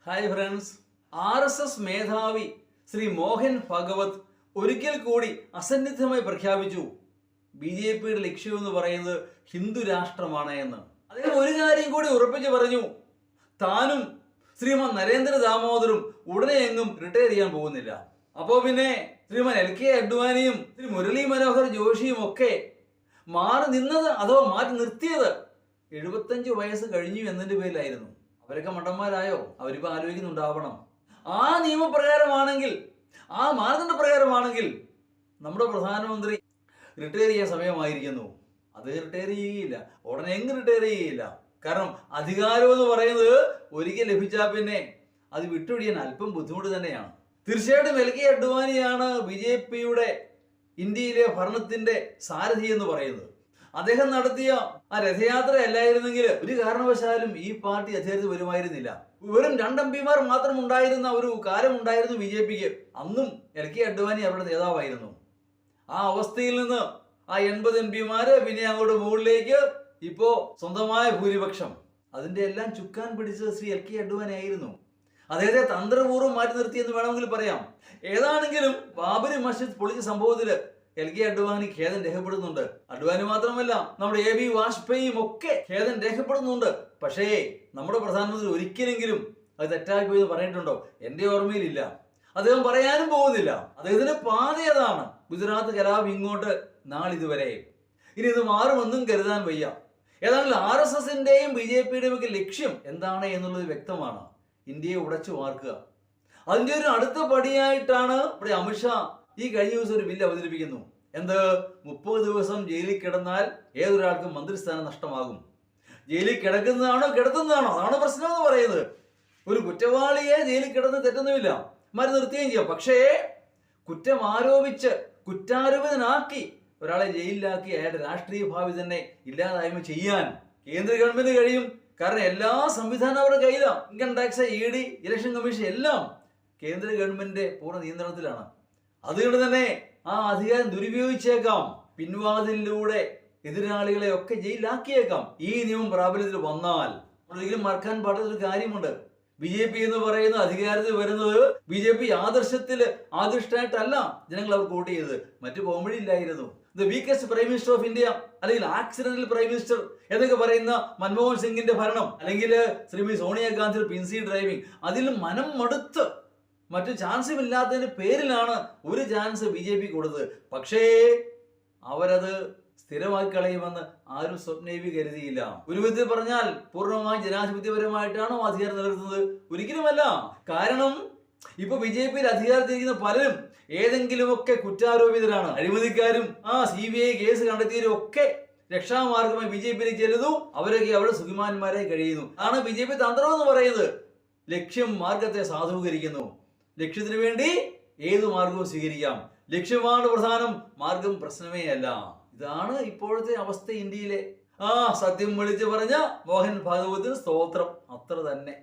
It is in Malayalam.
ഹായ് ഫ്രണ്ട്സ്, RSS മേധാവി ശ്രീ മോഹൻ ഭഗവത് ഒരിക്കൽ കൂടി അസന്നിഗ്ധമായി പ്രഖ്യാപിച്ചു BJPയുടെ ലക്ഷ്യം എന്ന് പറയുന്നത് ഹിന്ദു രാഷ്ട്രമാണ് എന്ന്. അദ്ദേഹം ഒരു കാര്യം കൂടി ഉറപ്പിച്ചു പറഞ്ഞു, താനും ശ്രീമാൻ നരേന്ദ്ര ദാമോദറും ഉടനെ എങ്ങും റിട്ടയർ ചെയ്യാൻ പോകുന്നില്ല. അപ്പോ പിന്നെ ശ്രീമാൻ LK അഡ്വാനിയും ശ്രീ മുരളി മനോഹർ ജോഷിയും ഒക്കെ മാറി നിന്നത് അഥവാ മാറ്റി നിർത്തിയത് 75 വയസ്സ് കഴിഞ്ഞു എന്നതിന്റെ പേരിലായിരുന്നു. അവരൊക്കെ മണ്ടന്മാരായോ? അവരിപ്പോ ആലോചിക്കുന്നുണ്ടാവണം. ആ നിയമപ്രകാരമാണെങ്കിൽ, ആ മാനദണ്ഡ പ്രകാരമാണെങ്കിൽ നമ്മുടെ പ്രധാനമന്ത്രി റിട്ടയർ ചെയ്യാൻ സമയമായിരിക്കുന്നു. അത് റിട്ടയർ ചെയ്യുകയില്ല, ഉടനെ എങ്ങും റിട്ടയർ ചെയ്യുകയില്ല. കാരണം അധികാരം എന്ന് പറയുന്നത് ഒരിക്കൽ ലഭിച്ചാൽ പിന്നെ അത് വിട്ടൊഴിയാൻ അല്പം ബുദ്ധിമുട്ട് തന്നെയാണ്. തീർച്ചയായിട്ടും LK അഡ്വാനിയാണ് BJPയുടെ ഇന്ത്യയിലെ ഭരണത്തിന്റെ സാരഥി എന്ന് പറയുന്നത്. അദ്ദേഹം നടത്തിയ ആ രഥയാത്ര അല്ലായിരുന്നെങ്കിൽ ഒരു കാരണവശാലും ഈ പാർട്ടി അധികാരത്തിൽ വരുമായിരുന്നില്ല. വെറും 2 MP മാത്രം ഉണ്ടായിരുന്ന ഒരു കാലം ഉണ്ടായിരുന്നു BJPക്ക്. അന്നും LK അഡ്വാനി അവരുടെ നേതാവായിരുന്നു. ആ അവസ്ഥയിൽ നിന്ന് ആ 80 MP പിന്നെ അങ്ങോട്ട് മുകളിലേക്ക് ഇപ്പോ സ്വന്തമായ ഭൂരിപക്ഷം, അതിന്റെ എല്ലാം ചുക്കാൻ പിടിച്ചത് ശ്രീ LK അഡ്വാനി ആയിരുന്നു. അദ്ദേഹത്തെ തന്ത്രപൂർവ്വം മാറ്റി നിർത്തിയെന്ന് വേണമെങ്കിൽ പറയാം. ഏതാണെങ്കിലും ബാബരി മസ്ജിദ് പൊളിച്ച സംഭവത്തില് LK അഡ്വാനി ഖേദം രേഖപ്പെടുന്നുണ്ട്. അഡ്വാനി മാത്രമല്ല, നമ്മുടെ AB വാജ്പേയിയും ഒക്കെ ഖേദം രേഖപ്പെടുന്നുണ്ട്. പക്ഷേ നമ്മുടെ പ്രധാനമന്ത്രി ഒരിക്കലെങ്കിലും അത് തെറ്റായിപ്പോയി എന്ന് പറഞ്ഞിട്ടുണ്ടോ? എന്റെ ഓർമ്മയിലില്ല. അദ്ദേഹം പറയാനും പോകുന്നില്ല. അദ്ദേഹത്തിന്റെ പാത ഏതാണ്? ഗുജറാത്ത് കലാപം ഇങ്ങോട്ട് നാളിതുവരെ. ഇനി ഇത് മാറുമെന്നും കരുതാൻ വയ്യ. ഏതാണെങ്കിലും RSSന്റെയും BJPയുടെയും ഒക്കെ ലക്ഷ്യം എന്താണ് എന്നുള്ളത് വ്യക്തമാണ്. ഇന്ത്യയെ ഉടച്ചു വാർക്കുക. അതിന്റെ ഒരു അടുത്ത പടിയായിട്ടാണ് ഇവിടെ അമിത്ഷാ ഈ കഴിഞ്ഞ ദിവസം ഒരു ബില്ല് അവതരിപ്പിക്കുന്നു. എന്ത്? 30 ദിവസം ജയിലിൽ കിടന്നാൽ ഏതൊരാൾക്കും മന്ത്രിസ്ഥാനം നഷ്ടമാകും. ജയിലിൽ കിടക്കുന്നതാണോ കിടത്തുന്നതാണോ അതാണ് പ്രശ്നം എന്ന് പറയുന്നത്. ഒരു കുറ്റവാളിയെ ജയിലിൽ കിടന്ന് തെറ്റൊന്നുമില്ല, മാറി നിർത്തുകയും ചെയ്യാം. പക്ഷേ കുറ്റം ആരോപിച്ച് കുറ്റാരോപിതനാക്കി ഒരാളെ ജയിലിലാക്കി അയാളുടെ രാഷ്ട്രീയ ഭാവി തന്നെ ഇല്ലാതായ്മ ചെയ്യാൻ കേന്ദ്ര ഗവൺമെന്റ് കഴിയും. കാരണം എല്ലാ സംവിധാനം അവരുടെ കയ്യിലാണ്. Income tax, ED, election commission എല്ലാം കേന്ദ്ര ഗവൺമെന്റിന്റെ പൂർണ്ണ നിയന്ത്രണത്തിലാണ്. അതുകൊണ്ട് തന്നെ ആ അധികാരം ദുരുപയോഗിച്ചേക്കാം. പിൻവാതിലൂടെ എതിരാളികളെ ഒക്കെ ജയിലിലാക്കിയേക്കാം. ഈ നിയമം പ്രാബല്യത്തിൽ വന്നാൽ ഒരിക്കലും മറക്കാൻ പാടാത്തൊരു കാര്യമുണ്ട്. BJP എന്ന് പറയുന്ന അധികാരത്തിൽ വരുന്നത് BJP ആദർശത്തിൽ ആദൃഷ്ടമായിട്ടല്ല ജനങ്ങൾ അവർ വോട്ട് ചെയ്തത്. മറ്റു പോംവഴിയില്ലായിരുന്നു. The weakest prime minister of India, അല്ലെങ്കിൽ ആക്സിഡന്റൽ പ്രൈം മിനിസ്റ്റർ എന്നൊക്കെ പറയുന്ന മൻമോഹൻ സിംഗിന്റെ ഭരണം, അല്ലെങ്കിൽ ശ്രീമതി സോണിയാഗാന്ധിയുടെ പിൻസി ഡ്രൈവിംഗ്, അതിൽ മനം മടുത്ത് മറ്റു ചാൻസും ഇല്ലാത്തതിന്റെ പേരിലാണ് ഒരു ചാൻസ് BJP കൊടുത്തത്. പക്ഷേ അവരത് സ്ഥിരമാക്കി കളയുമെന്ന് ആരും സ്വപ്നേവി കരുതിയില്ല. ഒരു വിധത്തിൽ പറഞ്ഞാൽ പൂർണ്ണമായി ജനാധിപത്യപരമായിട്ടാണോ അധികാരം നിലനിർത്തുന്നത്? ഒരിക്കലുമല്ല. കാരണം ഇപ്പൊ BJPയിൽ അധികാരത്തിരിക്കുന്ന പലരും ഏതെങ്കിലുമൊക്കെ കുറ്റാരോപിതരാണ്. അഴിമതിക്കാരും CBI കേസ് കണ്ടെത്തിയവരും ഒക്കെ രക്ഷാമാർഗമായി BJPയിലേക്ക് ചെല്ലുന്നു. അവരൊക്കെ അവിടെ സുഖിമാന്മാരായി കഴിയുന്നു. ആണ് BJP തന്ത്രം എന്ന് പറയുന്നത്. ലക്ഷ്യം മാർഗത്തെ സാധൂകരിക്കുന്നു. ലക്ഷ്യത്തിന് വേണ്ടി ഏതു മാർഗവും സ്വീകരിക്കാം. ലക്ഷ്യമാണ് പ്രധാനം, മാർഗം പ്രശ്നമേ അല്ല. ഇതാണ് ഇപ്പോഴത്തെ അവസ്ഥ ഇന്ത്യയിലെ. സത്യം വിളിച്ചു പറഞ്ഞ മോഹൻ ഭാഗവത്തിന് സ്തോത്രം, അത്ര തന്നെ.